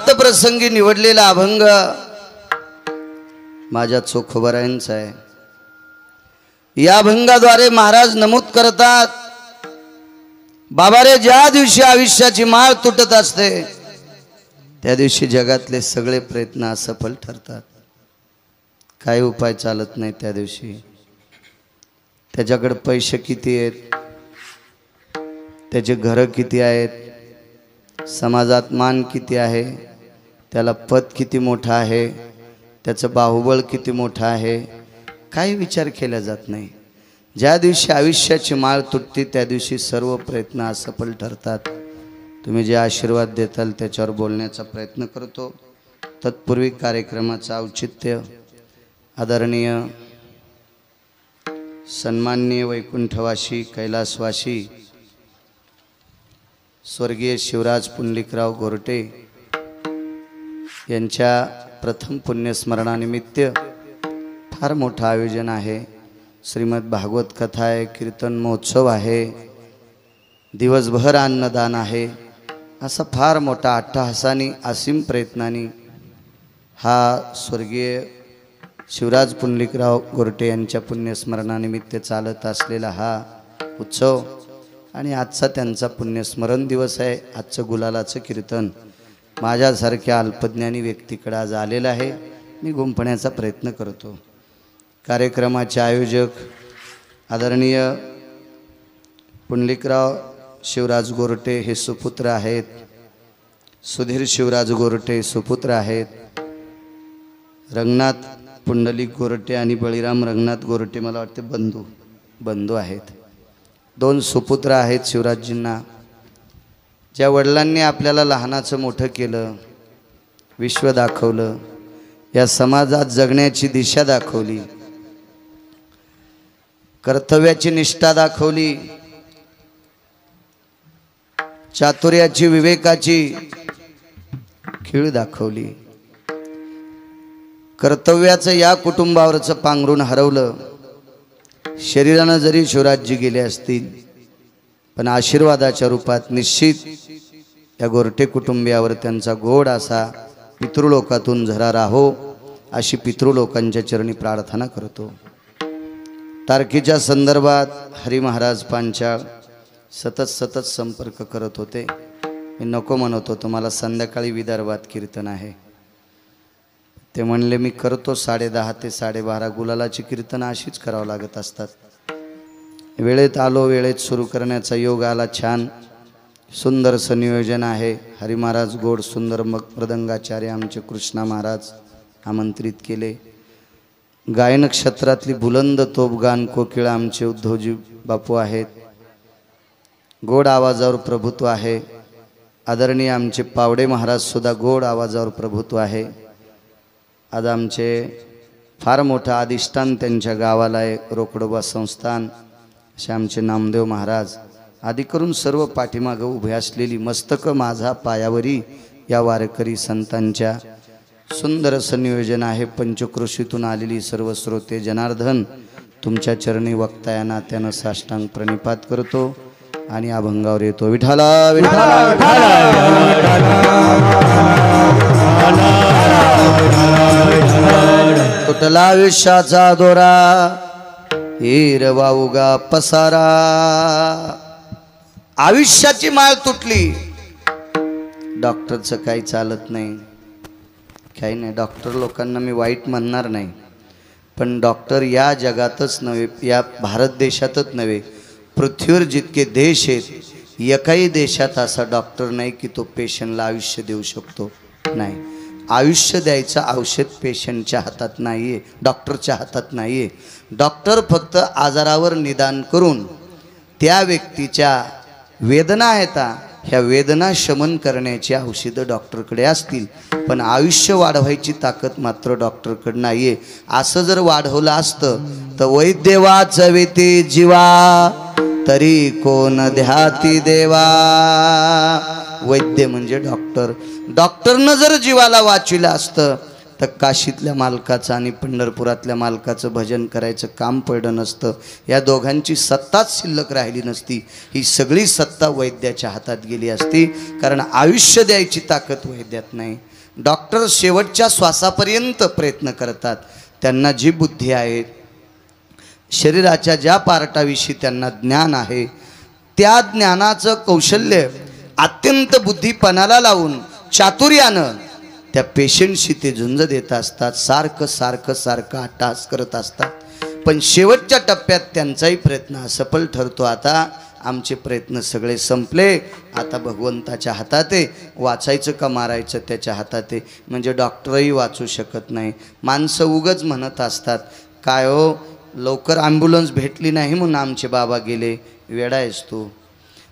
समाप्त प्रसंगी निवडलेला अभंग माझ्या चोखोबरायांचा आहे। या अभंगाद्वारे महाराज नमूद करतात, बाबा रे, ज्या दिवशी आयुष्याची माळ तुटत असते त्या दिवशी जगातले सगळे प्रयत्न असफल ठरतात। काही उपाय चालत नाही त्या दिवशी। त्याच्याकडे पैसे किती आहेत, त्याचे घर किती आहेत, समाजात मान किती आहे, त्याला पद किती मोठं आहे, त्याचं बाहुबळ किती मोठं आहे, काही विचार केला जात नाही। ज्या दिवशी आयुष्याची माळ तुटते त्या दिवशी सर्व प्रयत्न असफल ठरतात। तुम्ही जे आशीर्वाद देताल त्याच्यावर बोलण्याचा प्रयत्न करतो। तत्पूर्वी कार्यक्रमाचं औचित्य आदरणीय सन्माननीय वैकुंठवासी कैलासवासी स्वर्गीय शिवराज पुंडलिकराव गोरटे यांच्या प्रथम पुण्यस्मरणानिमित्त फार मोठं आयोजन आहे। श्रीमद भागवत कथा आहे, कीर्तन महोत्सव आहे, दिवसभर अन्नदान आहे। असा फार मोठा अट्टहासानी असीम प्रयत्नांनी हा स्वर्गीय शिवराज पुंडलिकराव गोरटे यांच्या पुण्यस्मरणानिमित्त चालत असलेला हा उत्सव आणि आजचा त्यांचा पुण्यस्मरण दिवस आहे। आजचं गुलालाचं कीर्तन माझ्यासारख्या अल्पज्ञानी व्यक्तीकडे आज आलेलं आहे। मी गुंफण्याचा प्रयत्न करतो। कार्यक्रमाचे आयोजक आदरणीय पुंडलिकराव शिवराज गोरटे हे सुपुत्र आहेत, सुधीर शिवराज गोरटे सुपुत्र आहेत, रंगनाथ पुंडलिक गोरटे आणि बळीराम रंगनाथ गोरटे मला वाटते बंधू आहेत। दोन सुपुत्र आहेत शिवराजजींना। ज्या वडिलांनी आपल्याला लहानाचं मोठं केलं, विश्व दाखवलं, या समाजात जगण्याची दिशा दाखवली, कर्तव्याची निष्ठा दाखवली, चातुर्याची विवेकाची खीळ दाखवली, कर्तव्याचं या कुटुंबावरचं पांघरून हरवलं। शरीरानं जरी शिवराजजी गेले असतील पण आशीर्वादाच्या रूपात निश्चित या गोरटे कुटुंबियावर त्यांचा गोड असा पितृलोकातून झरा राहो अशी पितृलोकांच्या चरणी प्रार्थना करतो। तारखेच्या संदर्भात हरी महाराज पांचाळ सतत संपर्क करत होते। मी नको म्हणत होतो, मला संध्याकाळी विदर्भात कीर्तन आहे। ते म्हणले मी करतो 10:30 ते 12:30 गुलालाची कीर्तन अशीच करावं लागत असतात। वेळेत आलो, वेळेत सुरू करण्याचा योग आला। छान सुंदरसं नियोजन आहे। हरी महाराज गोड सुंदर मग मृदंगाचार्य आमचे कृष्णा महाराज आमंत्रित केले। गायन क्षेत्रातली बुलंद तोपगान कोकिळा आमचे उद्धवजी बापू आहेत। गोड आवाजावर प्रभुत्व आहे। आदरणीय आमचे पावडे महाराज सुद्धा गोड आवाजावर प्रभुत्व आहे। आज आमचे फार मोठं अधिष्ठान त्यांच्या गावाला आहे, रोकडोबा संस्थान, असे आमचे नामदेव महाराज आदी करून सर्व पाठीमागं उभे असलेली मस्तक माझा पायावरी या वारकरी संतांच्या सुंदर संयोजन आहे। पंचक्रोशीतून आलेली सर्व श्रोते जनार्दन तुमच्या चरणी वक्ता या नात्यानं साष्टांग प्रणिपात करतो आणि अभंगावर येतो। विठाला विठाला तुटला विषाचा दोरा हिरवा उगा पसारा। आयुष्याची माळ तुटली, डॉक्टरचं काही चालत नाही, काही नाही। डॉक्टर लोकांना मी वाईट म्हणणार नाही, पण डॉक्टर या जगातच नव्हे, या भारत देशातच नव्हे, पृथ्वीवर जितके देश आहेत एकाही देशात असा डॉक्टर नाही की तो पेशंटला आयुष्य देऊ शकतो। नाही, आयुष्य द्यायचं औषध पेशंटच्या हातात नाही आहे, डॉक्टरच्या हातात नाही आहे। डॉक्टर फक्त आजारावर निदान करून त्या व्यक्तीच्या वेदना आहेत ह्या वेदना शमन करण्याची औषधं डॉक्टरकडे असतील, पण आयुष्य वाढवायची ताकद मात्र डॉक्टरकडे नाही आहे। असं जर वाढवलं असतं तर वैद्य वाचविते जीवा तरी कोण ध्याती देवा। वैद्य म्हणजे डॉक्टर, डॉक्टरनं जर जीवाला वाचविलं असतं तर काशीतल्या मालकाचं आणि पंढरपुरातल्या मालकाचं भजन करायचं काम पडलं नसतं। या दोघांची सत्ताच शिल्लक राहिली नसती, ही सगळी सत्ता वैद्याच्या हातात गेली असती, कारण आयुष्य द्यायची ताकद वैद्यात नाही। डॉक्टर शेवटच्या श्वासापर्यंत प्रयत्न करतात. त्यांना जी बुद्धी आहे, शरीराच्या ज्या पार्टाविषयी त्यांना ज्ञान आहे, त्या ज्ञानाचं कौशल्य अत्यंत बुद्धिपणाला लावून चातुर्यानं त्या पेशंटशी ते झुंज देत असतात. सारखं अट्टहास करत असतात. पण शेवटच्या टप्प्यात त्यांचाही प्रयत्न असफल ठरतो. आता आमचे प्रयत्न सगळे संपले, आता भगवंताच्या हातात आहे, वाचायचं का मारायचं त्याच्या हातात आहे. म्हणजे डॉक्टरही वाचू शकत नाही. माणसं उगच म्हणत असतात, काय हो लवकर ॲम्ब्युलन्स भेटली नाही म्हणून आमचे बाबा गेले. वेडा आहेस तू.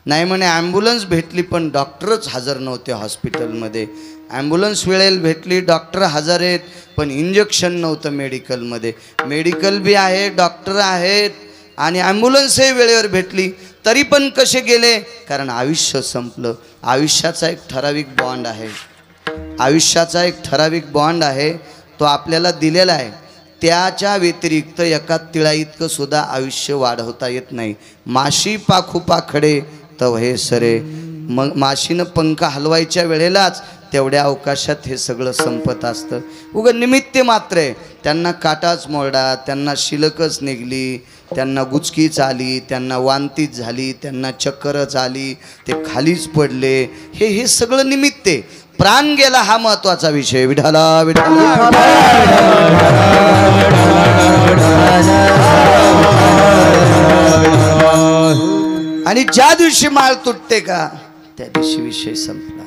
नाही म्हणे ॲम्ब्युलन्स भेटली पण डॉक्टरच हजर नव्हते हॉस्पिटलमध्ये. ॲम्ब्युलन्स वेळेला भेटली, डॉक्टर हजर आहेत, पण इंजेक्शन नव्हतं मेडिकलमध्ये. मेडिकल बी आहे, डॉक्टर आहेत आणि ॲम्ब्युलन्सही वेळेवर भेटली, तरी पण कसे गेले? कारण आयुष्य संपलं. आयुष्याचा एक ठराविक बॉन्ड आहे. आयुष्याचा एक ठराविक बॉन्ड आहे, तो आपल्याला दिलेला आहे. त्याच्या व्यतिरिक्त एका तिळा इतकं सुद्धा आयुष्य वाढवता येत नाही. माशी पाखू पाखडे तव हे सरे. मग माशीनं पंख हलवायच्या वेळेलाच तेवढ्या अवकाशात हे सगळं संपत असतं. उगं निमित्त मात्र आहे. त्यांना काटाच मोडा, त्यांना शिलकच निघली, त्यांना गुचकीच आली, त्यांना वांतीच झाली, त्यांना चक्करच आली, ते खालीच पडले. हे सगळं निमित्त आहे. प्राण गेला हा महत्वाचा विषय. विठाला विठाला. आणि ज्या दिवशी माळ तुटते का त्या दिवशी विषय संपला.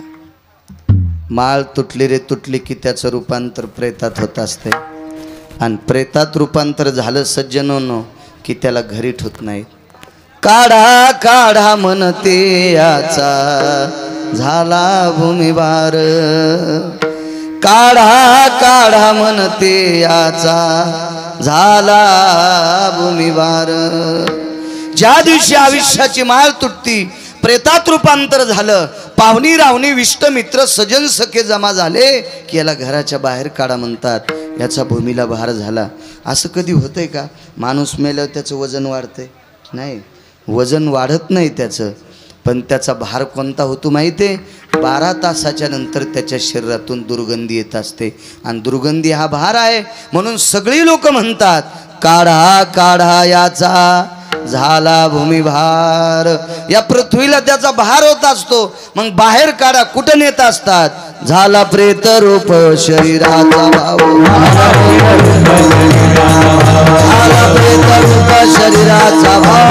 माळ तुटली रे तुटली की त्याचं रूपांतर प्रेतात होत असते. आणि प्रेतात रूपांतर झालं सज्जनोनो की त्याला घरी ठेवत नाही. काढा काढा म्हणते याचा झाला भूमिभार. काढा काढा म्हणते याचा झाला भूमिभार. ज्या दिवशी आयुष्याची माळ तुटती, प्रेतात रूपांतर झालं, पाहुणी रावणी विष्ट मित्र सजन सखे जमा झाले की याला घराच्या बाहेर काढा म्हणतात. याचा भूमीला भार झाला. असं कधी होतंय का? माणूस मेल्यावर त्याचं वजन वाढतंय? नाही, वजन वाढत नाही त्याचं. पण त्याचा भार कोणता होतो माहिती आहे? 12 तासाच्या नंतर त्याच्या शरीरातून दुर्गंधी येत असते. आणि दुर्गंधी हा भार आहे. म्हणून सगळी लोक म्हणतात काढा काढा याचा झाला भूमिभार. या पृथ्वीला त्याचा भार होत असतो. मग बाहेर काढा कुठं नेत असतात? झाला प्रेत रूप शरीराचा भाव. झाला प्रेत रूप शरीराचा भाव.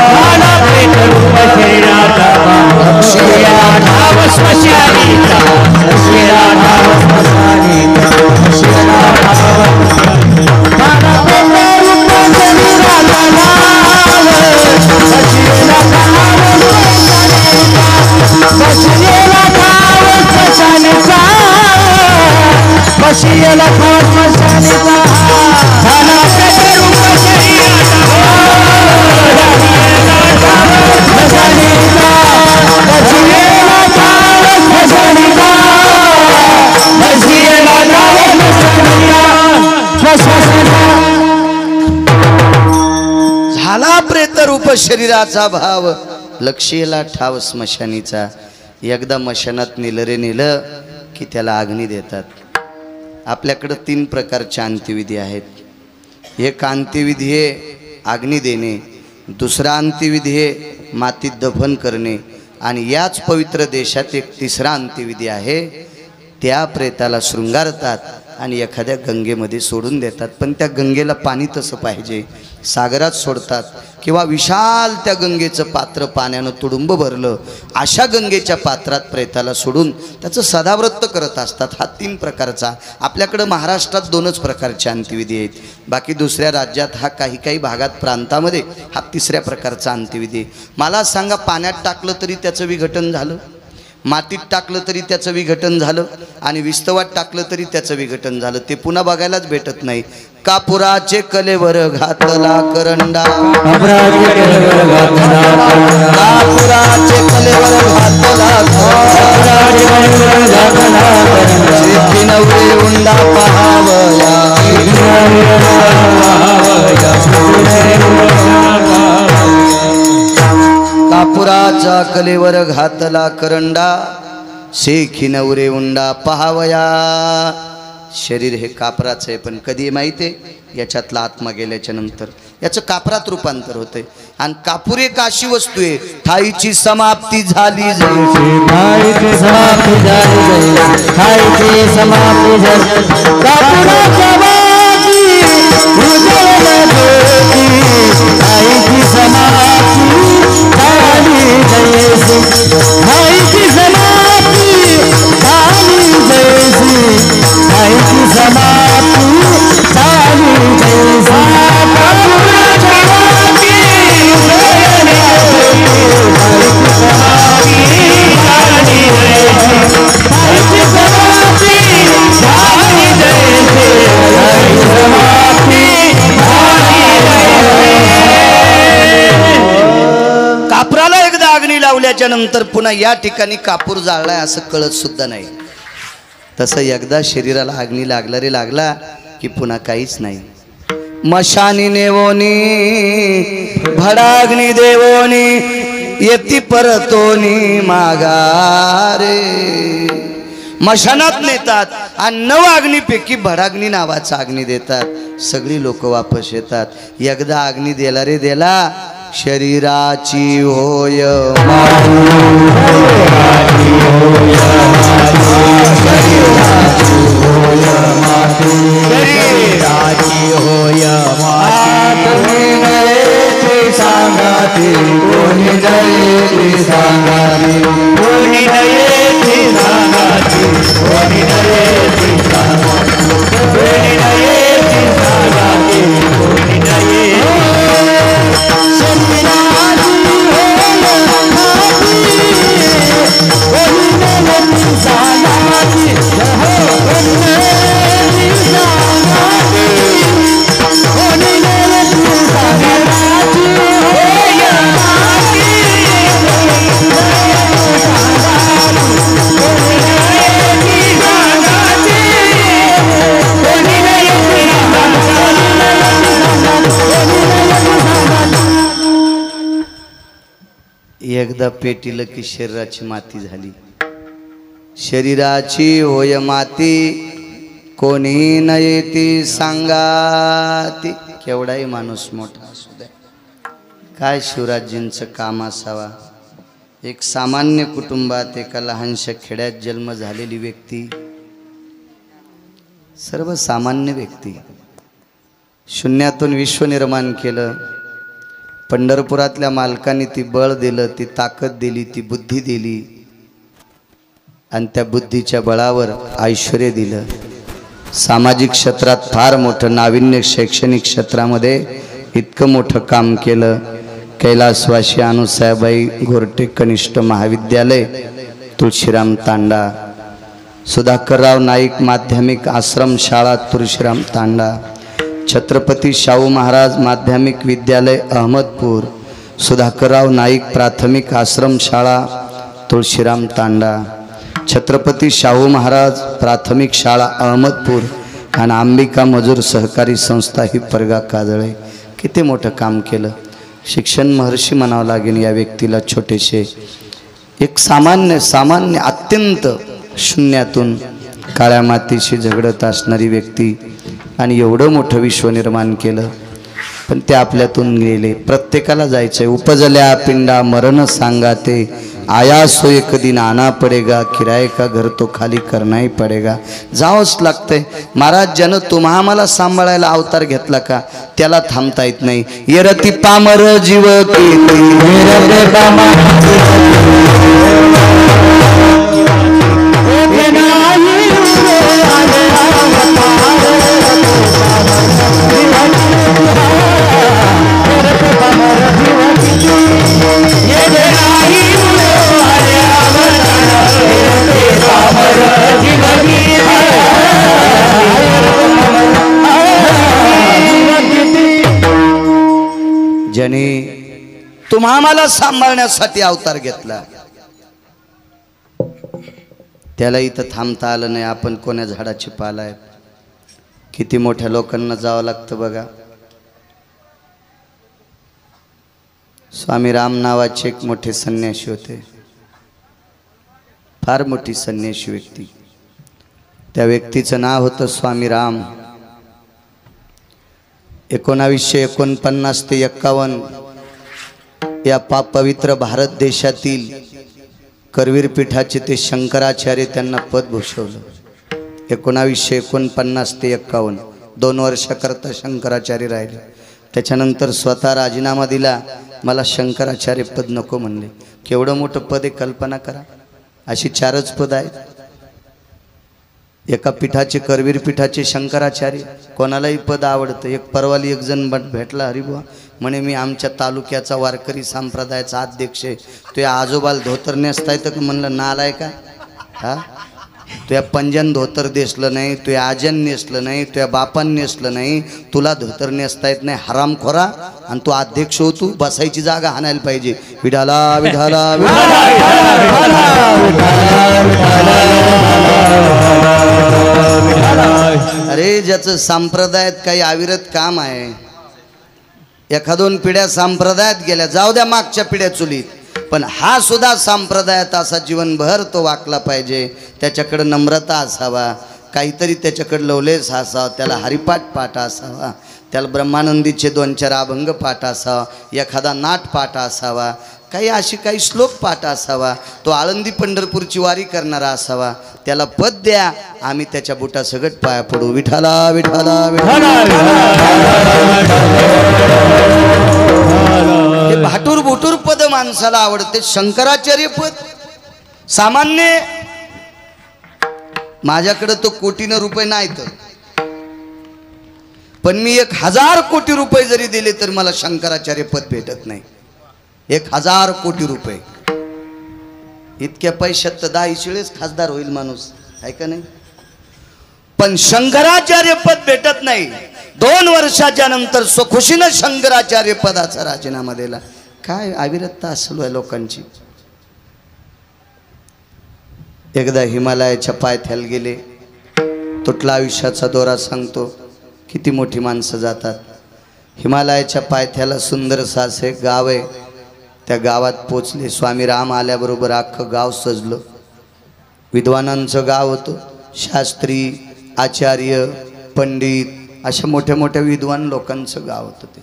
झाला प्रेतरूप शरीराचा भाव. लक्ष्येला ठाव स्मशानीचा. एकदा मशानात नेलं रे नेलं की त्याला अग्नी देतात. आपल्याकडं 3 प्रकारच्या अंत्यविधी आहेत. एक अंत्यविधी आहे अग्नी देणे, दुसरा अंत्यविधी आहे मातीत दफन करणे, आणि याच पवित्र देशात एक तिसरा अंत्यविधी आहे. त्या प्रेताला शृंगारतात आणि एखाद्या गंगेमध्ये सोडून देतात. पण त्या गंगेला पाणी तसं पाहिजे, सागरात सोडतात किंवा विशाल त्या गंगेचं पात्र पाण्यानं तुडुंब भरलं अशा गंगेच्या पात्रात प्रेताला सोडून त्याचं सदाव्रत करत असतात. हा 3 प्रकारचा. आपल्याकडं महाराष्ट्रात 2च प्रकारचे अंत्यविधी आहेत. बाकी दुसऱ्या राज्यात हा काही भागात प्रांतामध्ये हा 3ऱ्या प्रकारचा अंत्यविधी. मला सांगा, पाण्यात टाकलं तरी त्याचं विघटन झालं, मातीत टाकलं तरी त्याचं विघटन झालं, आणि विस्तवात टाकलं तरी त्याचं विघटन झालं. ते पुन्हा बघायलाच भेटत नाही. कापुराचे कलेवर घातला करंडा. कापुराचे कलेवर घातला नवरे उंडा पहावया. कापुराच्या कलेवर घातला करंडा. शेखी नवरे उंडा पहावया. शरीर हे कापराचं आहे, पण कधी माहिती आहे याच्यातला आत्मा गेल्याच्या नंतर याचं कापरात रूपांतर होते. आणि कापूर एक अशी वस्तू आहे, ठाईची समाप्ती झाली जैसे, ठाईची समाप्ती झाली जैसे, ठाईची समाप्ती झाली. कापुराच्या वाती उजळला ज्योती, ठाईची समाप्ती झाली जैसे, ठाईची समाप्ती झाली जैसे, ठाईची समाप्ती झाली जैसे. कापुराच्या वाती उजळला ज्योती, ठाईची समाप्ती झाली जैसे, ठाईची समाप्ती झाली जैसे, ठाईची समाप्ती झाली जैसे. कापराला एकदा अग्नी लावल्याच्या नंतर पुन्हा या ठिकाणी कापूर जाळलाय असं कळत सुद्धा नाही. तसं एकदा शरीराला अग्नी लागला रे लागला की पुन्हा काहीच नाही. मशानी नेवोनी भडाग्नी देवोनी येती परतोनी मागारे. मशानात नेतात आणि 9 अग्नीपैकी भडाग्नी नावाचा अग्नी देतात. सगळी लोक वापस येतात. एकदा अग्नी दिला रे दिला, शरीराची होय शरीराची होय माती सांगाती, कोणी नयेची सांगाती, कोणी नयेची सांगाती, कोणी नयेची सांगाती, कोणी नयेची सांगाती, कोणी एकदा पेटीलं की शरीराची माती झाली. शरीराची होय माती, कोणी न येती सांगाती. केवढाही माणूस मोठा असू द्या, काय शिवराजजींचं काम असावा. एक सामान्य कुटुंबात एका लहानशा खेड्यात जन्म झालेली व्यक्ती, सर्वसामान्य व्यक्ती, शून्यातून विश्व निर्माण केलं. पंढरपुरातल्या मालकांनी ती बळ दिलं, ती ताकद दिली, ती बुद्धी दिली आणि त्या बुद्धीच्या बळावर ऐश्वर्य दिलं. सामाजिक क्षेत्रात फार मोठं नाविन्य, शैक्षणिक क्षेत्रामध्ये इतकं मोठं काम केलं. कैलासवासी अनुसाबाई घोरटे कनिष्ठ महाविद्यालय, तुळशीराम तांडा, सुधाकरराव नाईक माध्यमिक आश्रम शाळा तुळशीराम तांडा, छत्रपती शाहू महाराज माध्यमिक विद्यालय अहमदपूर, सुधाकरराव नाईक प्राथमिक आश्रम शाळा तुळशीराम तांडा, छत्रपती शाहू महाराज प्राथमिक शाळा अहमदपूर आणि अंबिका मजूर सहकारी संस्था ही परगा काजळे. किती मोठं काम केलं. शिक्षण महर्षी म्हणावं लागेल या व्यक्तीला. छोटेसे एक सामान्य अत्यंत शून्यातून काळ्या मातीशी झगडत असणारी व्यक्ती आणि एवढं मोठं विश्व निर्माण केलं. पण ते आपल्यातून गेले. प्रत्येकाला जायचंय. उपजल्या पिंडा मरण सांगाते, आया सो एक दिन आना पडेगा, किराए का घर तो खाली करना ही पडेगा. जावंच लागतंय. महाराज ज्यानं तुम्हा आम्हाला सांभाळायला अवतार घेतला का त्याला थांबता येत नाही. येरती पामर जीव ज्याने तुम्हा आम्हाला सांभाळण्यासाठी अवतार घेतला त्याला इथं थांबता आलं नाही. आपण कोण्या झाडाची पाला आहे. किती मोठ्या लोकांना जावं लागतं बघा. स्वामी राम नावाचे एक मोठे संन्यासी होते. फार मोठी संन्याशी व्यक्ती. त्या व्यक्तीचं नाव होतं स्वामी राम. 1949 ते 51 या पवित्र भारत देशातील करवीर पीठाचे ते शंकराचार्य त्यांना पद भूषवलं. 1949 ते 51 2 वर्षाकरता शंकराचार्य राहिले. त्याच्यानंतर स्वतः राजीनामा दिला. मला शंकराचार्य पद नको म्हणले. केवढं मोठं पद आहे कल्पना करा. अशी 4च पद आहेत. एका पीठाचे करवीर पीठाचे शंकराचार्य. कोणालाही पद आवडतं. एक परवाली एक जण भेटला, हरिबुवा म्हणे मी आमच्या तालुक्याचा वारकरी संप्रदायाचा अध्यक्ष आहे. तुझ्या आजोबाला धोतर नेसता येतं का? म्हणलं नालाय का हा? तुझ्या पंजन धोतर नेसलं नाही, तुझ्या आजन नेसलं नाही, तुझ्या बापान नेसलं नाही, तुला धोतर नेसता येत नाही हरामखोरा. आणि तू अध्यक्ष हो, तू बसायची जागा हाणायला पाहिजे. विठाला विठाला अरे ज्याचं संप्रदायात काही अविरत काम आहे. 1-2 पिढ्या संप्रदायात गेल्या, जाऊ द्या मागच्या पिढ्या चुलीत, पण हा सुद्धा संप्रदायात असा जीवनभर तो वाकला पाहिजे. त्याच्याकडे नम्रता असावा, काहीतरी त्याच्याकडे लवलेस असावा, त्याला हरिपाठ पाठ असावा, त्याला ब्रह्मानंदीचे 2-4 अभंग पाठ असावा, एखादा नाट पाठ असावा, काही श्लोक पाठ असावा. तो आळंदी पंढरपूरची वारी करणारा असावा. त्याला पद द्या, आम्ही त्याच्या बुटा सगट पाया पडू. विठाला विठाला हे भाटूर भुटूर पद माणसाला आवडते. शंकराचार्य पद सामान्य. माझ्याकडे तो कोटीनं रुपये नाहीत, पण मी 1000 कोटी रुपये जरी दिले तर मला शंकराचार्य पद भेटत नाही. 1000 कोटी रुपये. इतक्या पैशात तर 10 वेळेस खासदार होईल माणूस, आहे का नाही? पण शंकराचार्य पद भेटत नाही. 2 वर्षाच्या नंतर स्वखुशीनं शंकराचार्य पदाचा राजीनामा दिला. काय अविरतता असेल आहे लोकांची. एकदा हिमालयाच्या पायथ्याला गेले. तुटला आयुष्याचा दोरा सांगतो. किती मोठी माणसं जातात. हिमालयाच्या पायथ्याला सुंदरसं असं एक गाव आहे. त्या गावात पोचले. स्वामी राम आल्याबरोबर अख्खं गाव सजलं. विद्वानांचं गाव होतं. शास्त्री, आचार्य, पंडित अशा मोठ्या मोठ्या विद्वान लोकांचं गाव होतं ते.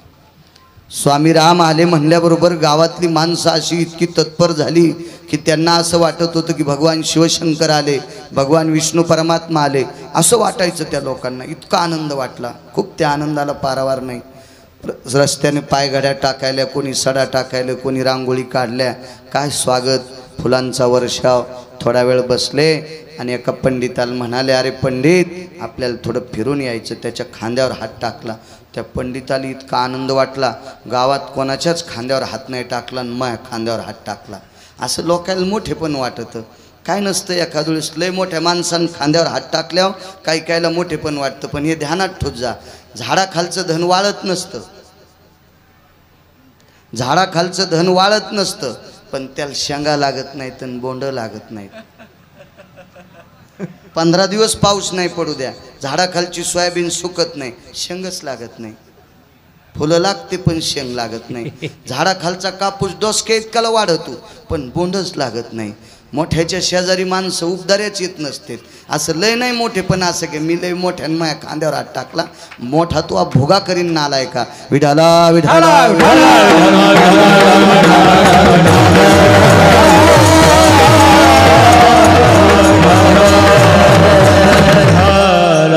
स्वामी राम आले म्हणल्याबरोबर गावातली माणसं अशी इतकी तत्पर झाली की त्यांना असं वाटत होतं की भगवान शिवशंकर आले, भगवान विष्णू परमात्मा आले, असं वाटायचं त्या लोकांना. इतका आनंद वाटला. खूप त्या आनंदाला पारावार नाही. रस्त्याने पायघड्या टाकायल्या, कोणी सडा टाकायला, कोणी रांगोळी काढल्या. काय स्वागत, फुलांचा वर्षाव. थोडा वेळ बसले आणि एका पंडिताला म्हणाले, अरे पंडित आपल्याला थोडं फिरून यायचं. त्याच्या खांद्यावर हात टाकला. त्या पंडिताला इतका आनंद वाटला. गावात कोणाच्याच खांद्यावर हात नाही टाकला आणि माझ्या खांद्यावर हात टाकला. असं लोकांना मोठे पण वाटतं. काय नसतं, एखाद्या वेळेस लय मोठ्या माणसानं खांद्यावर हात टाकल्यावर काही कायला मोठे पण वाटतं. पण हे ध्यानात ठेवत जा, झाडाखालचं धन वाळत नसतं. झाडाखालचं धन वाळत नसतं, पण त्याला शेंगा लागत नाहीत आणि बोंड लागत नाहीत. 15 दिवस पाऊस नाही पडू द्या, झाडाखालची सोयाबीन सुकत नाही, शेंगच लागत नाही. फुलं लागते पण शेंग लागत नाही. झाडाखालचा कापूस डोसक्या इतकाला वाढतो पण बोंडच लागत नाही. मोठ्याच्या शेजारी माणसं उबदाऱ्याच येत नसते. असं लय नाही मोठे पण असं की मी लय मोठ्यानं माझ्या खांद्यावर हात टाकला, मोठा तो भोगा करीन नालाय का. विठाला विठाला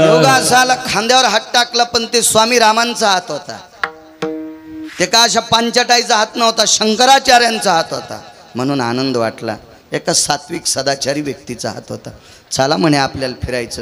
योगासाला खांद्यावर हात टाकला, पण ते स्वामी रामांचा हात होता. ते का अशा पांचटाईचा हात नव्हता, शंकराचार्यांचा हात होता. म्हणून आनंद वाटला. एका सात्विक सदाचारी व्यक्तीचा हात होता. चला म्हणे आपल्याला फिरायचं.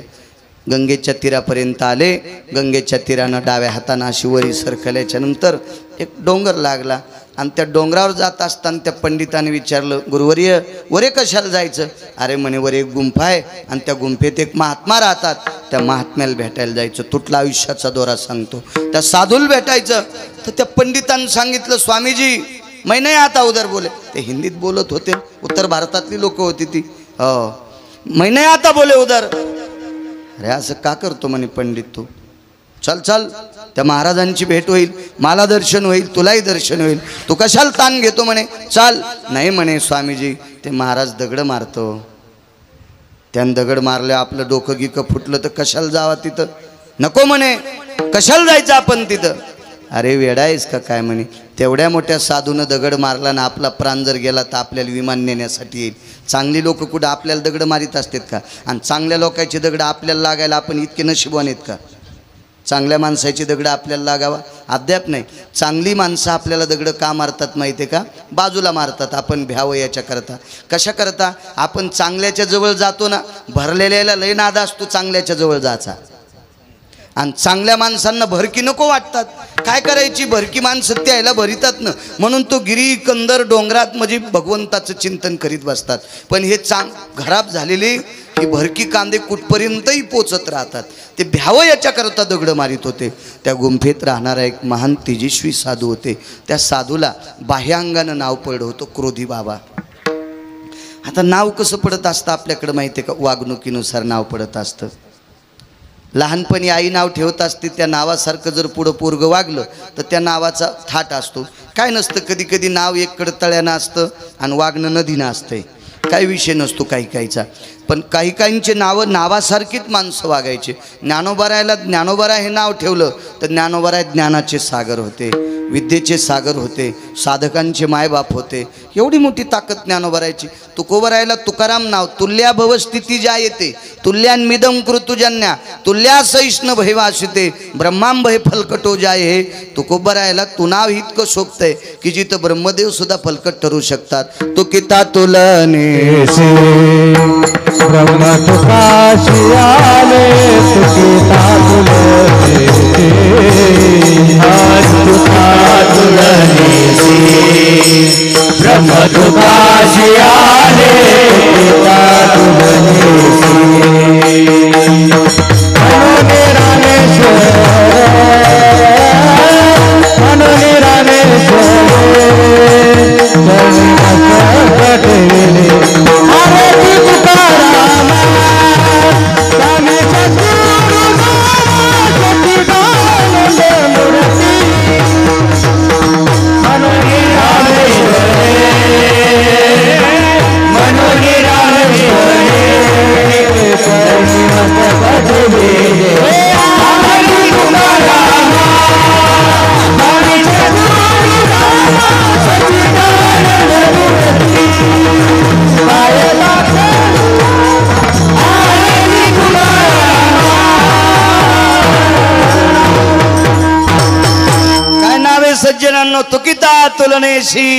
गंगेच्या तीरापर्यंत आले. गंगेच्या तीरानं डाव्या हातानं अशी वरी सरकल्याच्या नंतर एक डोंगर लागला आणि त्या डोंगरावर जात असताना त्या पंडिताने विचारलं, गुरुवर्य वरे कशाला जायचं? अरे म्हणे वर एक गुंफा आहे आणि त्या गुंफेत एक महात्मा राहतात, त्या महात्म्याला भेटायला जायचं. तुटला आयुष्याचा दोरा सांगतो. त्या साधूला भेटायचं. तर त्या पंडितांनी सांगितलं, स्वामीजी मैं नाही आता उधर बोले. ते हिंदीत बोलत होते, उत्तर भारतातली लोक होती ती. हो, मैं नाही आता बोले उधर. अरे असं का करतो म्हणे पंडित तू? चल चल, त्या महाराजांची भेट होईल, मला दर्शन होईल, तुलाही दर्शन होईल. तू कशाला ताण घेतो म्हणे? चाल. नाही म्हणे स्वामीजी, ते महाराज दगड मारतो. त्यानं दगड मारले आपलं डोकं गिकं फुटलं तर कशाला जावा तिथं, नको म्हणे, कशाला जायचं आपण तिथं. अरे वेडा आहेस का काय म्हणे, तेवढ्या मोठ्या साधूनं दगड मारला ना आपला प्राण जर गेला तर आपल्याला विमान नेण्यासाठी येईल. चांगली लोक कुठं आपल्याला दगड मारित असतात का, आणि चांगल्या लोकांची दगड आपल्याला लागायला आपण इतके नशिबवान आहेत का. चांगल्या माणसाची दगड आपल्याला लागावा अद्याप नाही. चांगली माणसं आपल्याला दगड का मारतात माहिती आहे का, बाजूला मारतात आपण भ्यावं याच्याकरता. कशा करता, आपण चांगल्याच्या जवळ जातो ना, भरलेल्याला लय नाद असतो चांगल्याच्या जवळ जायचा, आणि चांगल्या माणसांना भरकी नको वाटतात. काय करायची, भरकी माणसं त्याला भरितात ना, म्हणून तो गिरी कंदर डोंगरात म्हणजे भगवंताचं चिंतन करीत बसतात. पण हे खराब झालेले ही भरकी कांदे कुठपर्यंतही पोचत राहतात. ते भ्यावं याच्याकरता दगड मारित होते. त्या गुंफेत राहणारा एक महान तेजस्वी साधू होते. त्या साधूला बाह्यांगानं नाव पडलं होतं क्रोधी बाबा. आता नाव कसं पडत असतं आपल्याकडं माहिती आहे का, वागणुकीनुसार नाव पडत असतं. लहानपणी आई नाव ठेवत असते, त्या नावासारखं जर पुढं पोरगं वागलं तर त्या नावाचा थाट असतो. काय नसतं, कधी कधी नाव एक तळ्यानं असतं आणि वागणं नदीनं असतंय, काही विषय नसतो काही काहीचा. पण काही काहींचे नावं नावासारखीच माणसं वागायचे. ज्ञानोबारायला ज्ञानोबाराय हे नाव ठेवलं तर ज्ञानोबाराय ज्ञानाचे सागर होते, विद्येचे सागर होते, साधकांचे मायबाप होते. एवढी मोठी ताकद ज्ञानोबारायची. तुकोबारायला तुकाराम नाव, तुल्या भवस्थिती ज्या येते, तुल्यान्मिदं कृतुजन्या तुल्या सैष्ण भयवासिते ब्रह्मांभय फलकटो जाय. हे तुकोबारायला तू नाव इतकं शोभतंय की जिथं ब्रह्मदेव सुद्धा फलकट ठरू शकतात. तुकिता तुलने ब्रह्म तुकाशी आले, तुकिता तुलने तुका तुलनेसी. ब्रह्म तुकाशी आले, तुकिता तुलनेसी. मनोनी रामेश्वर, मनोनी रामेश्वर, सज्जनांनो, तुकिता तुलनेशी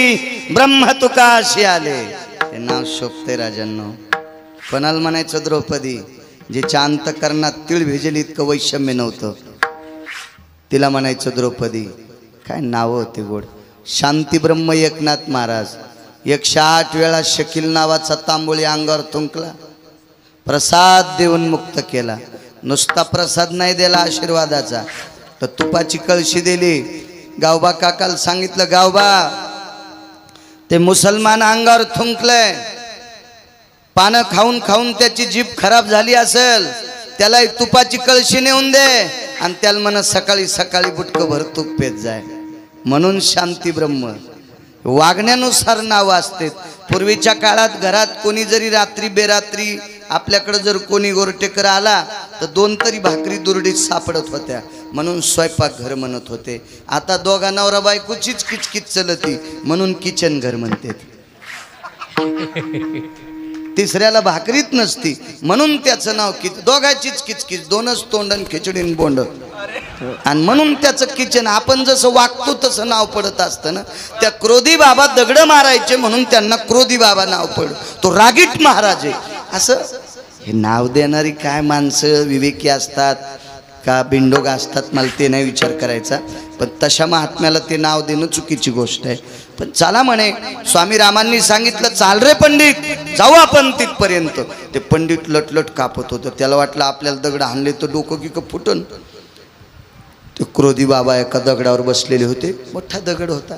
ब्रह्म तुकाशी आले. हे नाव शोभते राजांनो. कोणाला म्हणायचं द्रौपदी, जिच्या अंतकरणात तीळ भिजेल इतकं वैषम्य नव्हतं, तिला म्हणायचं द्रौपदी. काय नाव होते गोड. शांती ब्रह्म एकनाथ महाराज 108 वेळा शकील नावाचा तांबोळी अंगावर थुंकला, प्रसाद देऊन मुक्त केला. नुसता प्रसाद नाही दिला आशीर्वादाचा, तर तुपाची कळशी दिली. गावबा काकाला सांगितलं, गावबा ते मुसलमान अंगावर थुंकलंय, पानं खाऊन खाऊन त्याची जीभ खराब झाली असेल, त्याला एक तुपाची कळशी नेऊन दे आणि त्याला म्हणा सकाळी सकाळी बुटकं भर तूप पेत जाय. म्हणून शांती ब्रह्म. वागण्यानुसार नाव असते. पूर्वीच्या काळात घरात कोणी जरी रात्री बेरात्री आपल्याकडे जर कोणी गोरटेकर आला तर 2 तरी भाकरी दुरडीत सापडत होत्या, म्हणून स्वयंपाक घर म्हणत होते. आता दोघा नवरा बायकोचीच किचकिच चलती म्हणून किचन घर म्हणते. तिसऱ्याला भाकरीत नसती म्हणून त्याचं नाव दोघाचीच किचकिच, 2च तोंडन खिचडीन बोंड, आणि म्हणून त्याचं किचन. आपण जसं वागतो तसं नाव पडत असतं ना. त्या क्रोधी बाबा दगड मारायचे म्हणून त्यांना क्रोधी बाबा नाव पडलं. तो रागीट महाराज आहे. असं हे नाव देणारी काय माणसं विवेकी असतात का बिंडोग असतात मला ते नाही विचार करायचा, पण तशा महात्म्याला ते नाव देणं चुकीची गोष्ट आहे. पण चला म्हणे, स्वामी रामांनी सांगितलं चाल रे पंडित, जाऊ आपण तिथपर्यंत. ते पंडित लटलट कापत होतं. त्याला वाटलं आपल्याला दगड हाणले तर डोकं की फुटन. ते क्रोधी बाबा एका दगडावर बसलेले होते. मोठा दगड होता.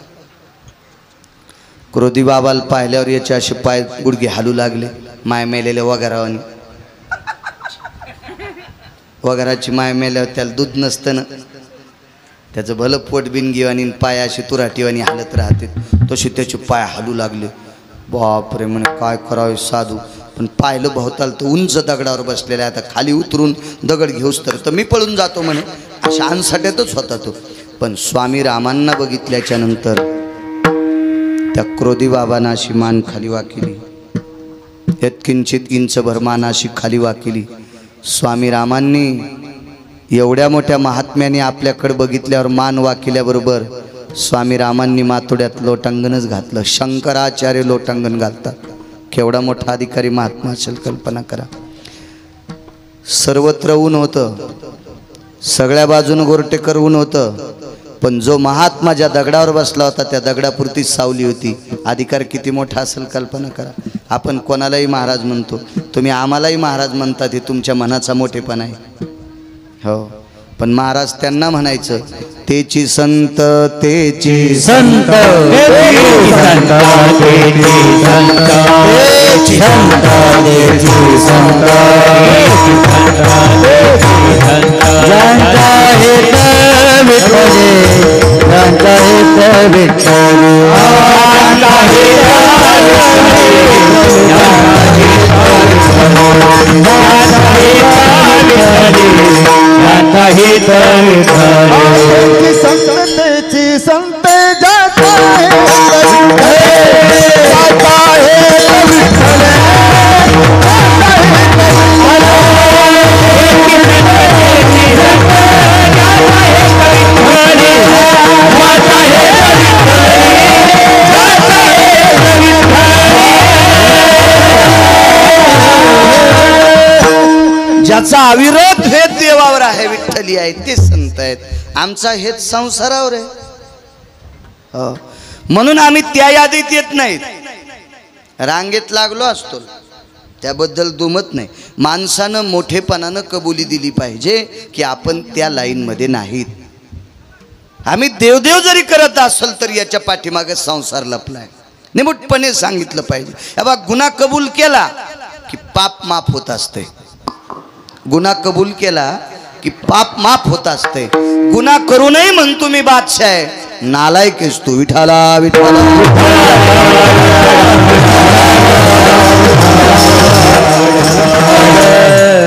क्रोधी बाबाला पाहिल्यावर याचे असे पाय गुडघे हालू लागले. माय मेलेल्या वगारावानी. वगाराची माय मेल्यावर त्याला दूध नसतं ना, त्याचं भलं पोट बिनगीवानी पाय अशी तुराटीवानी हालत राहते, तसे त्याचे पाय हालू लागले. बापरे म्हणे काय करावे साधू. पण पाहिलं भोवताल तर उंच दगडावर बसलेला आहे. आता खाली उतरून दगड घेऊस तर मी पळून जातो म्हणे, अशा अनसाट्यातच होता तो. पण स्वामी रामांना बघितल्याच्या नंतर त्या क्रोधी बाबांना अशी मान खाली वाकिली, यत्किंचित इंचभर मान अशी खाली वाकिली. स्वामी रामांनी एवढ्या मोठ्या महात्म्याने आपल्याकडे बघितल्यावर मान वाकिल्याबरोबर स्वामी रामांनी मातोड्यात लोटांगणच घातलं. शंकराचार्य लोटांगण घालतात. केवढा मोठा अधिकारी महात्मा असेल कल्पना करा. सर्वत्र ऊन होतं, सगळ्या बाजून गोरटेकर ऊन होतं, पण जो महात्मा ज्या दगडावर बसला होता त्या दगडापुरती सावली होती. अधिकार किती मोठा असेल कल्पना करा. आपण कोणालाही महाराज म्हणतो, तुम्ही आम्हालाही महाराज म्हणतात, हे तुमच्या मनाचा मोठेपणा आहे. हो, पण महाराज त्यांना म्हणायचं, तेची संत तेची संत तेची संत तेची संत तेची संत तेची संत ज्यांचा हित विठ्ठले ज्यांचा हित विठ्ठले संततेची संत जाता ज्याचा अविरोध हेत देवावर आहे, विठ्ठली आहे, ते संत आहेत. आमचा हेत संसारावर आहे. हो, म्हणून आम्ही त्या यादीत येत नाहीत. रांगेत लागलो असतो त्याबद्दल दुमत नाही. माणसानं मोठेपणानं कबुली दिली पाहिजे की आपण त्या लाईनमध्ये नाहीत. आम्ही देवदेव जरी करत असेल तर याच्या पाठीमागे संसार लपलाय. निमूटपणे सांगितलं पाहिजे. बाबा, गुन्हा कबूल केला की पाप माफ होत असते. गुन्हा कबूल केला की पाप माफ होत असते. गुन्हा करूनही म्हणतो मी बादशाह आहे, नालायक आहेस तू. विठाला विठाला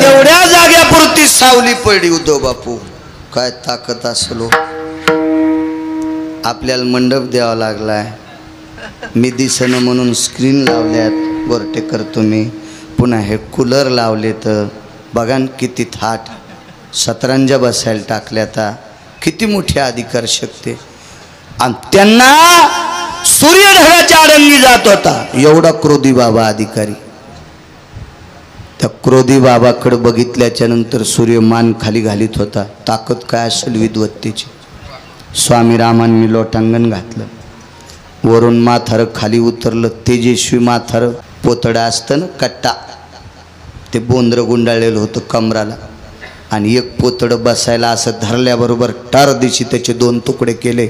तेवढ्या जाग्यापुरती सावली पडली. उद्धव बापू काय ताकद असलो. आपल्याला मंडप द्यावा लागलाय. मी दिसणं म्हणून स्क्रीन लावल्यात गोरटेकर तुम्ही. पुन्हा हे कूलर लावले तर बघा किती थाट. सतरंजा बसायला टाकल्यात. किती मोठी अधिकार शक्ती. आणि त्यांना सूर्यढगाच्या आडंगी जात होता एवढा क्रोधी बाबा अधिकारी. त्या क्रोधी बाबाकडे बघितल्याच्या नंतर सूर्य मान खाली घालीत होता. ताकद काय असेल विद्वत्तेची. स्वामी रामांनी लोटांगण घातलं. वरून माथार खाली उतरलं. तेजस्वी माथार पोतडं असतं ना, कट्टा, ते बोंद्र गुंडाळलेलं होतं कमराला. आणि एक पोतडं बसायला असं धरल्याबरोबर टार दिशी त्याचे दोन तुकडे केले.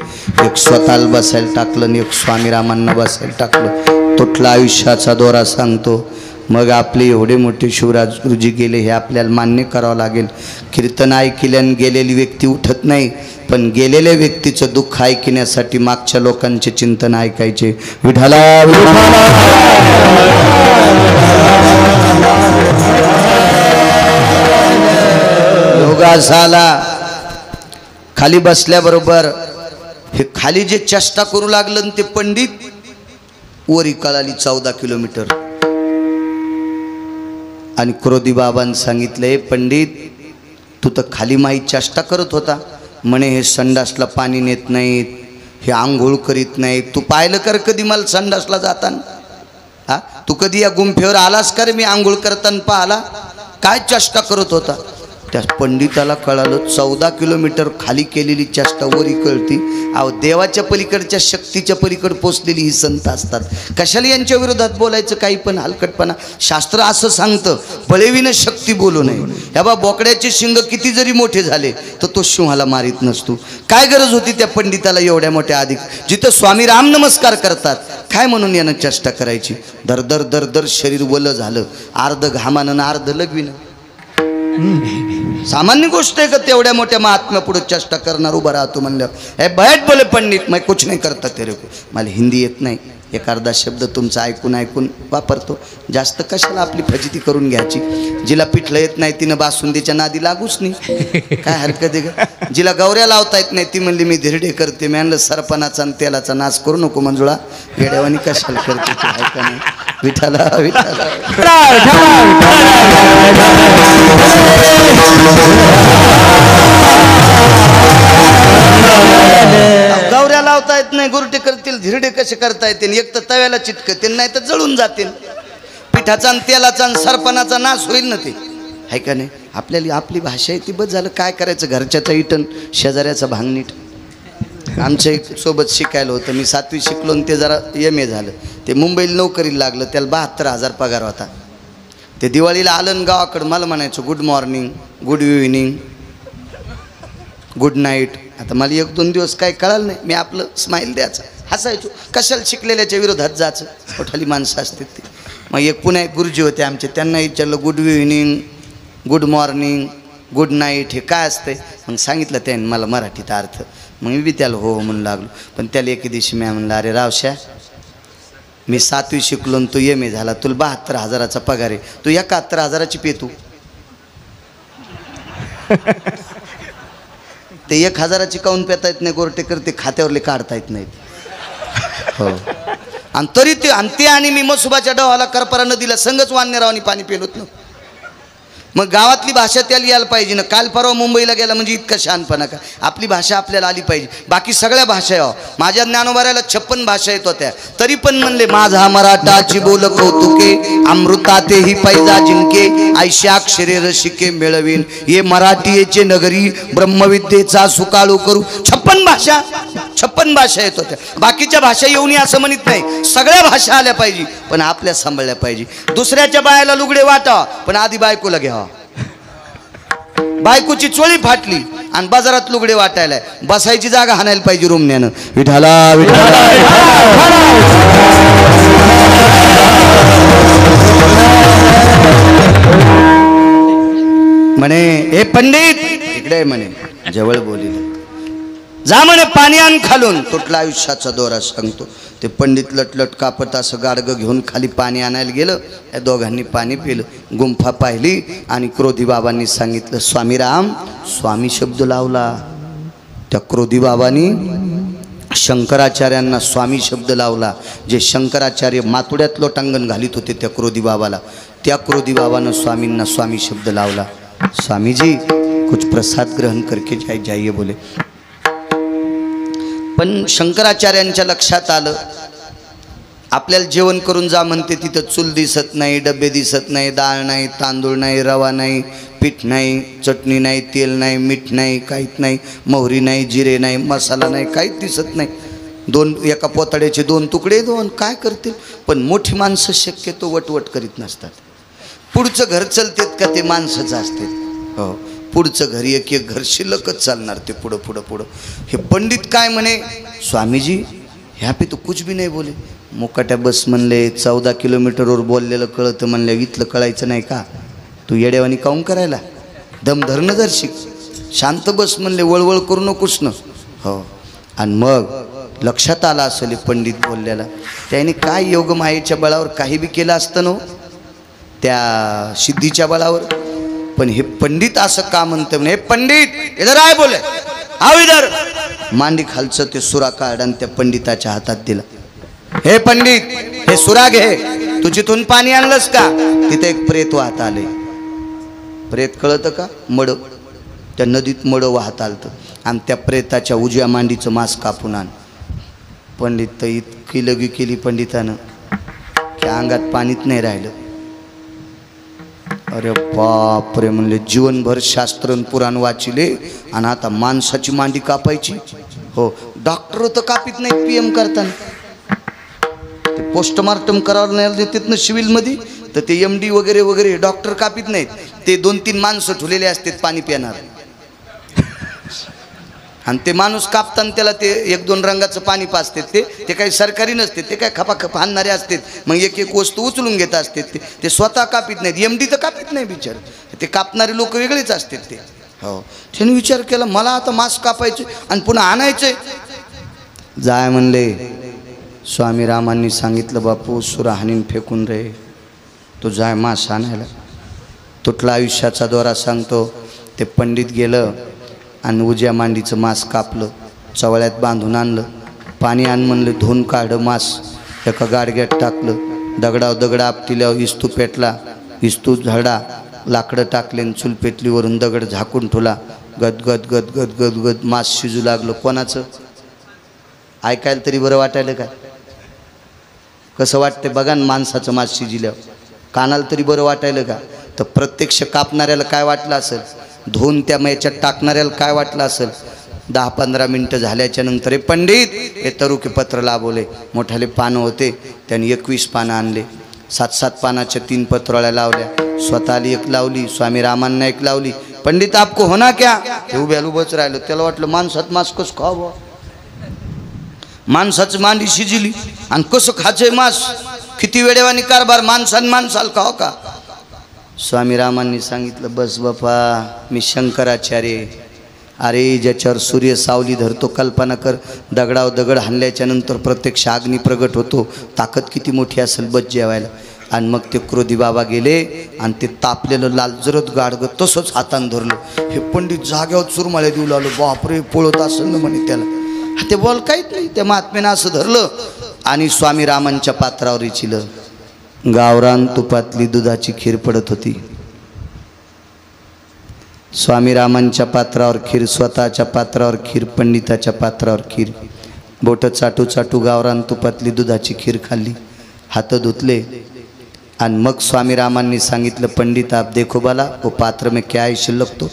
एक स्वतःला बसायला टाकलं आणि एक स्वामीरामांना बसायला टाकलं. तुटला आयुष्याचा दोरा सांगतो. मग आपले एवढे मोठे शिवराज गुरुजी गेले हे आपल्याला मान्य करावं लागेल. कीर्तन ऐकल्यानं गेलेली व्यक्ती उठत नाही, पण गेलेल्या व्यक्तीचं दुःख ऐकण्यासाठी मागच्या लोकांचे चिंतन ऐकायचे. विठाला योगा झाला. खाली बसल्याबरोबर हे खाली जे चेष्टा करू लागलं ते पंडित वरी कळाली 14 किलोमीटर. आणि क्रोधी बाबांनी सांगितलं, पंडित तू तर खाली माई चेष्टा करत होता म्हणे. हे संडासला पाणी नेत नाहीत, हे आंघोळ करीत नाहीत. तू पाहिलं कर कधी मला संडासला जाताना? हा, तू कधी या गुंफेवर आलास का रे? मी आंघोळ करताना पाहिला. काय चेष्टा करत होता? त्या पंडिताला कळालं 14 किलोमीटर खाली केलेली चेष्टा वरी कळती. अहो, देवाच्या पलीकडच्या शक्तीच्या पलीकड पोचलेली ही संत असतात. कशाला यांच्या विरोधात बोलायचं? काही पण हलकटपणा. शास्त्र असं सांगतं, बळेविनं शक्ती बोलू नये. ह्या बा, बोकड्याचे शिंग किती जरी मोठे झाले तर तो सिंहाला मारित नसतो. काय गरज होती त्या पंडिताला एवढ्या मोठ्या अधिक? जिथं स्वामी राम नमस्कार करतात काय म्हणून यानं चेष्टा करायची? दरदर दरदर शरीर वलं झालं. अर्ध घामानं अर्ध लगविनं. सामान्य गोष्ट आहे का तेवढ्या मोठ्या महात्म्या पुढे चेष्टा करणार उभा राहतो म्हणल्यावर? हे बैठ बोले पंडित, मैं कुछ नहीं करता तेरे को. मला हिंदी येत नाही. एक अर्धा शब्द तुमचा ऐकून वापरतो. जास्त कशाला आपली फजिती करून घ्यायची. जिला पिठलं येत नाही तिनं बासुंदीच्या नादी लागूच नाही, काय हरकत आहे का. जिला गौऱ्या लावता येत नाही ती म्हणली मी धिरडे करते. मी आणलं सरपणाचा आणि तेलाचा नाच करू नको मंजुळा, वेड्यावानी कशाला करते ते ऐका नाही. विठाला विठाला गौऱ्या लावता येत नाही, गुरटे करतील, धिरडे कसे करता येतील. एक तर तव्याला चिटकतील, नाही तर जळून जातील. पिठाचा आणि तेलाचा आणि सरपणाचा नाश होईल ना ते, आहे का नाही. आपल्याला आपली भाषा आहे ती बस झालं. काय करायचं, घरच्याचा इटन शेजाऱ्याचा भांगनीट. आमच्या एक सोबत शिकायला होतं, मी 7वी शिकलो आणि ते जरा MA झालं. ते मुंबईला नोकरीला लागलं, त्याला 72,000 पगार होता. ते दिवाळीला आलं गावाकडं, मला म्हणायचं good morning, good evening, good night. आता मला 1-2 दिवस काय कळालं नाही, मी आपलं स्माईल द्यायचं, हसायचो. कशाला शिकलेल्याच्या विरोधात जायचं, मोठाली माणसं असते ते. मग एक पुन्हा एक गुरुजी होते आमचे, त्यांना विचारलं good evening, good morning, good night हे काय असते. मग सांगितलं त्याने मला मराठीत अर्थ. मग मी बी त्याला हो म्हणून लागलो. पण त्याला एके दिवशी मी म्हणलं अरे रावश्या, मी 7वी शिकलो आणि तू MA झाला, तुला 72,000चा पगार आहे, तू 71,000ची पेतू. ते 1,000ची काऊन पेता येत नाही गोरटे करते, खात्यावरले काढता येत नाहीत. हो आणि तरी ते आणि मी मसुबाच्या डोहाला करपरा नदीला संगच वान्यरावानी पाणी पेलोत ना. मग गावातली भाषा त्याला यायला पाहिजे ना. काल परवा मुंबईला गेला म्हणजे इतका शहाणपणा का. आपली भाषा आपल्याला आली पाहिजे. बाकी सगळ्या भाषा आहे. माझ्या ज्ञानोबाऱ्याला 56 भाषा येत होत्या, तरी पण म्हणले माझा मराठाची बोल कौतुके, अमृतातेही पैजा जिंके, ऐशा अक्षरे रसिके मिळवीन, ये मराठीचे नगरी ब्रह्मविद्येचा सुकाळू करू. 56 भाषा येत होत्या. बाकीच्या भाषा येऊन असं म्हणत नाही, सगळ्या भाषा आल्या पाहिजे, पण आपल्या सांभाळल्या पाहिजे. दुसऱ्याच्या बायाला लुगडे वाटा, पण आधी बायकोला घ्या. बायकोची चोळी फाटली आणि बाजारात लुगडे वाटायला, बसायची जागा हाणायला पाहिजे रुमण्यानं. विठाला विठाला म्हणे हे पंडित इकडे म्हणे जवळ बोली जा म्हणे, पाणी आण खालून. तुटला आयुष्याचा दोरा सांगतो. ते पंडित लटलट कापत असं गाडगं घेऊन खाली पाणी आणायला गेलं. या दोघांनी पाणी पिलं, गुंफा पाहिली आणि क्रोधी बाबांनी सांगितलं स्वामीराम. स्वामी शब्द लावला. त्या क्रोधी बाबांनी शंकराचार्यांना स्वामी शब्द लावला. जे शंकराचार्य मातुड्यात लोटांगण घालीत होते त्या क्रोधी बाबाला, त्या क्रोधी बाबानं स्वामींना स्वामी शब्द लावला. स्वामी जी कुछ प्रसाद ग्रहण करके जाइए बोले. पण शंकराचार्यांच्या लक्षात आलं आपल्याला जेवण करून जा म्हणते, तिथं चूल दिसत नाही, डबे दिसत नाही, डाळ नाही, तांदूळ नाही, रवा नाही, पीठ नाही, चटणी नाही, तेल नाही, मीठ नाही, काहीच नाही, मोहरी नाही, जिरे नाही, मसाला नाही, काहीच दिसत नाही. एका पोतड्याचे 2 तुकडे, 2 काय करतील. पण मोठी माणसं शक्यतो वटवट करीत नसतात. पुढचं घर चलतेत का ते माणसंच असते. हो, पुढचं घर एक घर शिल्लकच चालणार ते पुढं पुढं पुढं. हे पंडित काय म्हणे, स्वामीजी ह्या पे तो कुछ भी नाही बोले. मुकाट्या बस म्हणले, 14 किलोमीटरवर बोललेलं कळतं म्हणले, इथलं कळायचं नाही का. तू येड्यावानी काऊन करायला, दम धरणं जर शिक, शांत बस म्हणले, वळवळ करू नकोस ना. हो, आणि मग लक्षात आलं असेल पंडित बोललेला. त्याने काय योगमायेच्या बळावर काही बी केलं असतं ना, त्या सिद्धीच्या बळावर. पण हे पंडित असं का म्हणते, हे पंडित इधर आय बोले, आओ इधर. मांडी खालचं ते सुरा काढ आणि त्या पंडिताच्या हातात दिला. हे पंडित हे सुरा घे, तू जिथून पाणी आणलंस का तिथे एक प्रेत वाहत आले. प्रेत कळतं का, मड, त्या नदीत मड वाहत आलतं आणि त्या प्रेताच्या उजव्या मांडीचं मांस कापून आण. पंडित तर इतकी लगी केली पंडितानं की अंगात पाणीच नाही राहिलं. अरे बाप रे म्हणले, जीवनभर शास्त्र पुराण वाचिले आणि आता माणसाची मांडी कापायची. हो, डॉक्टर तर कापीत नाही PM करताना. ते पोस्टमार्टम करावं नाही तिथनं सिव्हिलमध्ये, तर ते MD वगैरे वगैरे डॉक्टर कापीत नाहीत. ते 2-3 माणसं ठुलेले असतात पाणी पिणार, आणि ते माणूस कापताना त्याला ते 1-2 रंगाचं पाणी पाजतात. ते काही सरकारी नसते, ते काय खपाखप आणणारे असतात. मग एक वस्तू उचलून घेत असतात. ते स्वतः कापीत नाहीत. MD तर कापीत नाही बिचार, ते कापणारे लोक वेगळेच असतात ते. हो, त्याने विचार केला मला आता मांस कापायचे आणि पुन्हा आणायचे. जाय म्हणले स्वामी रामांनी सांगितलं, बापू सुराहानीन फेकून रे, तो जाय मास आणायला. तुटला आयुष्याचा दोरा सांगतो. ते पंडित गेलं आणि उज्या मांडीचं मांस कापलं, चवळ्यात बांधून आणलं, पाणी आण म्हणलं, धुवून काढलं मांस, एका गाडग्यात टाकलं, दगडाव दगड आपटिल्यावर इस्तू पेटला, इस्तू झडा, लाकडं टाकले, चूल पेटलीवरून दगड झाकून ठेवला. गदगद गदगद गदगद मांस शिजू लागलं. कोणाचं? ऐकायला तरी बरं वाटायलं का? कसं वाटते बघा ना माणसाचं मांस शिजल्यावर, कानाला तरी बरं वाटायलं का? तर प्रत्यक्ष कापणाऱ्याला काय वाटलं असेल, धुवून त्या याच्यात टाकणाऱ्याला काय वाटलं असेल. 10-15 मिनटं झाल्याच्या नंतर, हे पंडित हे तरुके पत्र लाभवले. मोठाले पानं होते, त्यांनी 21 पानं आणले, 7-7 पानाच्या 3 पत्राळ्या लावल्या. स्वतःला एक लावली, स्वामी रामांना एक लावली. पंडित आपको होना क्या? हे उभ्याला उभंच राहिलं. त्याला वाटलं माणसात मांस कसं खावं, माणसाचं मांडी शिजली आणि कसं खायचंय मांस, किती वेळेवानी कारभार, माणसाला खाव का? स्वामी रामांनी सांगितलं, बस बापा, मी शंकराचार्य. अरे ज्याच्यावर सूर्य सावली धरतो, कल्पना कर, दगडाव दगड हाणल्याच्या नंतर प्रत्यक्ष अग्नी प्रगट होतो, ताकद किती मोठी असेल बस जेवायला. आणि मग ते क्रोधी बाबा गेले आणि ते तापलेलं लालजरत गाडगं तसंच हातानं धरलं. हे पंडित जाग्यावर चुरमाळ्या देऊ लागलो, बापरे पळत असेल ना म्हणे त्याला. ते बोल काहीच नाही, त्या महात्म्यानं असं धरलं आणि स्वामी रामांच्या पात्रावर इचिलं. गावरान तुपातली दुधाची खीर पडत होती. स्वामी रामांच्या पात्रावर खीर, स्वतःच्या पात्रावर खीर, पंडिताच्या पात्रावर खीर. बोटं चाटू चाटू गावरान तुपातली दुधाची खीर खाल्ली, हात धुतले आणि मग स्वामी रामांनी सांगितलं, पंडित आप देखो बाला, वो पात्र में क्या है शिल्लक तो.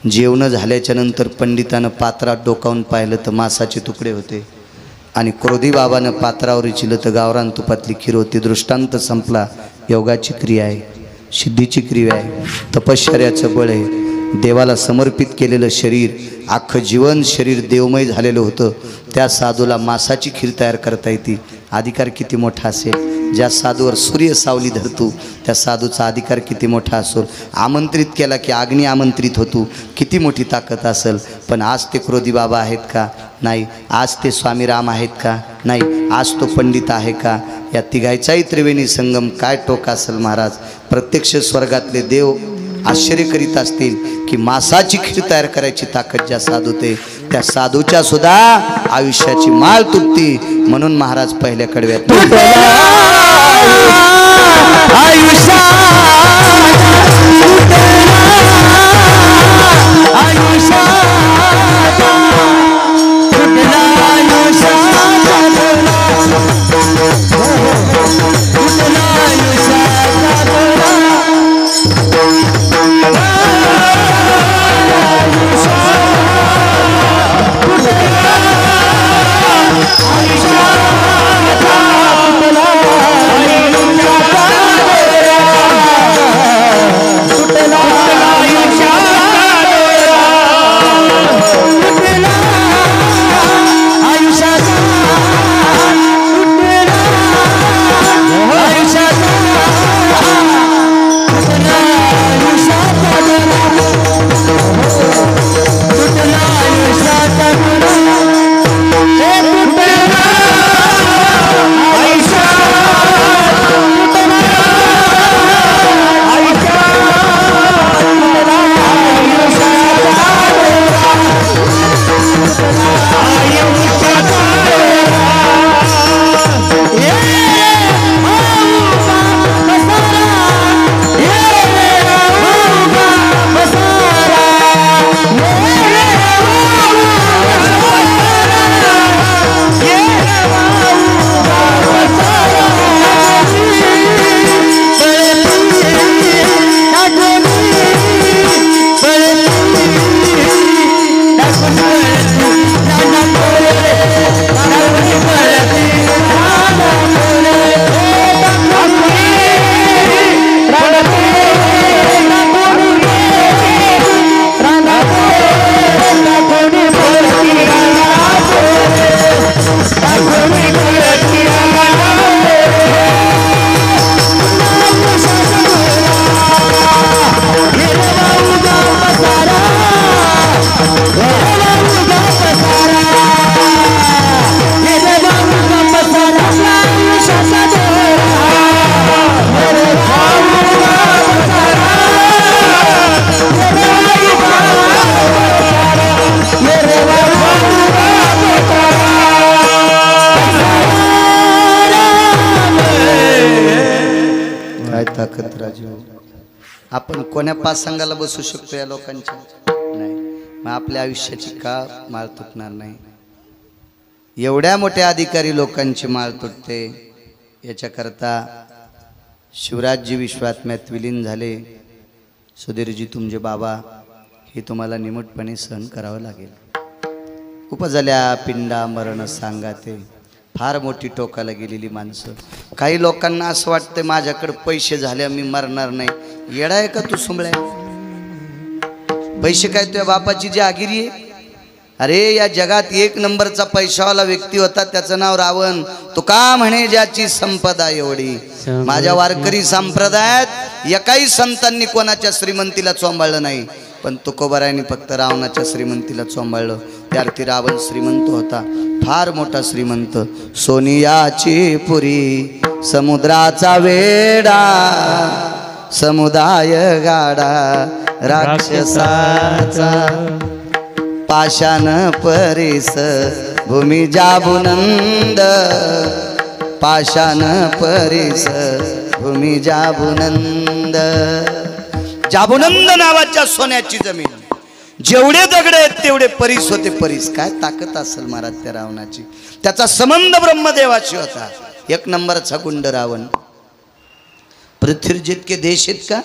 जेवण झाल्याच्या नंतर पंडितानं पात्रात डोकावून पाहिलं तर मांसाचे तुकडे होते आणि क्रोधी बाबानं पात्रावर इचिलं तर गावरान तुपातली खीर होती. दृष्टांत संपला. योगाची क्रिया आहे, सिद्धीची क्रिया आहे, तपश्चर्याचं बळ आहे. देवाला समर्पित केलेलं शरीर, अख्खं जीवन शरीर देवमय झालेलं होतं. त्या साधूला मांसाची खीर तयार करता येते. अधिकार किती मोठा असेल. ज्या साधूवर सूर्य सावली धरतो त्या साधूचा अधिकार किती मोठा असेल. आमंत्रित केला की अग्नी आमंत्रित होतो, किती मोठी ताकद असेल. पण आज ते क्रोधी बाबा आहेत का? नाही. आज ते स्वामी राम आहेत का? नाही. आज तो पंडित आहे का? या तिघायचाही त्रिवेणी संगम काय टोक असेल महाराज. प्रत्यक्ष स्वर्गातले देव आश्चर्य करीत असतील की मांसाची खीर तयार करायची ताकद ज्या साधूते, त्या साधूच्या सुद्धा आयुष्याची माळ तुटती. म्हणून महाराज पहिल्या कडव्यात काय ताकद राजू. आपण कोण्या पासंगाला बसू शकतो या लोकांच्या? नाही. मग आपल्या आयुष्याची का माळ तुटणार नाही? एवढ्या मोठ्या अधिकारी लोकांची माळ तुटते. याच्याकरता शिवराजजी विश्वात्म्यात विलीन झाले. सुधीरजी तुमचे बाबा हे तुम्हाला निमूटपणे सहन करावं लागेल. उपजल्या पिंडा मरण सांगाते. फार मोठी टोकाला गेलेली माणसं. काही लोकांना असं वाटतं माझ्याकडे पैसे झाले मी मरणार नाही. येडा आहे का तू सुंबळ्या? पैसे काय तुझ्या बापाची जहागिरी आहे? अरे या जगात एक नंबरचा पैशावाला व्यक्ती होता, त्याचं नाव रावण. तो का म्हणे ज्याची संपदा एवढी. माझ्या वारकरी संप्रदायात एकाही संतांनी कोणाच्या श्रीमंतीला चोंबाळलं नाही, पण तुकोबारायांनी फक्त रावणाच्या श्रीमंतीला चोंबाळलं. त्यार्थी रावण श्रीमंत होता, फार मोठा श्रीमंत. सोनियाची पुरी समुद्राचा वेडा, समुदाय गाडा राक्षसाचा. पाषाण परीस भूमी जाबुनंद, पाषाण परीस भूमी जाबुनंद. जाबुनंद नावाच्या सोन्याची जमीन. जेवढे दगड आहेत तेवढे परीस होते. परीस काय ताकद असेल महाराज त्या रावणाची. त्याचा संबंध ब्रह्मदेवाशी होता. एक नंबरचा गुंड रावण. पृथ्वीवर जितके देश आहेत का,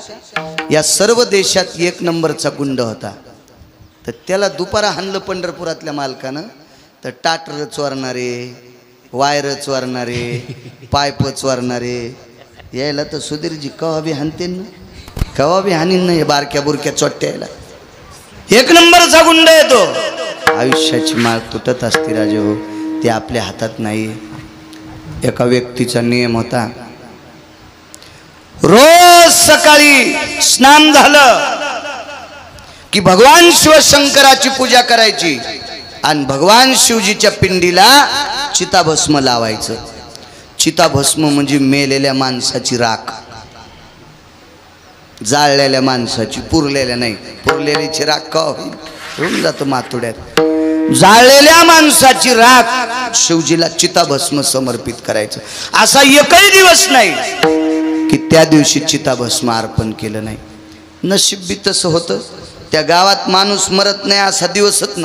या सर्व देशात एक नंबरचा गुंड होता. तर त्याला दुपारा हाणलं पंढरपुरातल्या मालकानं. तर टाटर चोरणारे, वायर चोरणारे, पाईप चोरणारे यायला तर सुधीरजी कवा बी हाणतील ना, कवा बी हाणीन ना. हे बारक्या बुरक्या चोट्ट्याला एक नंबरचा गुंड येतो. आयुष्याची माळ तुटत असते राजे हो, ते आपल्या हातात नाही. एका व्यक्तीचा नियम होता, रोज सकाळी स्नान झालं की भगवान शिवशंकराची पूजा करायची आणि भगवान शिवजीच्या पिंडीला चिताभस्म लावायचं. चिताभस्म म्हणजे मेलेल्या माणसाची राख, जाळलेल्या माणसाची, पुरलेल्या नाही. पुरलेलीची राख का होऊन जातो मातुड्यात. जाळलेल्या माणसाची राख शिवजीला चिताभस्म समर्पित करायचं. असा एकही दिवस नाही की त्या दिवशी चिताभस्म अर्पण केलं नाही. नशीब बी तसं होतं. त्या गावात माणूस मरत नाही असा दिवसच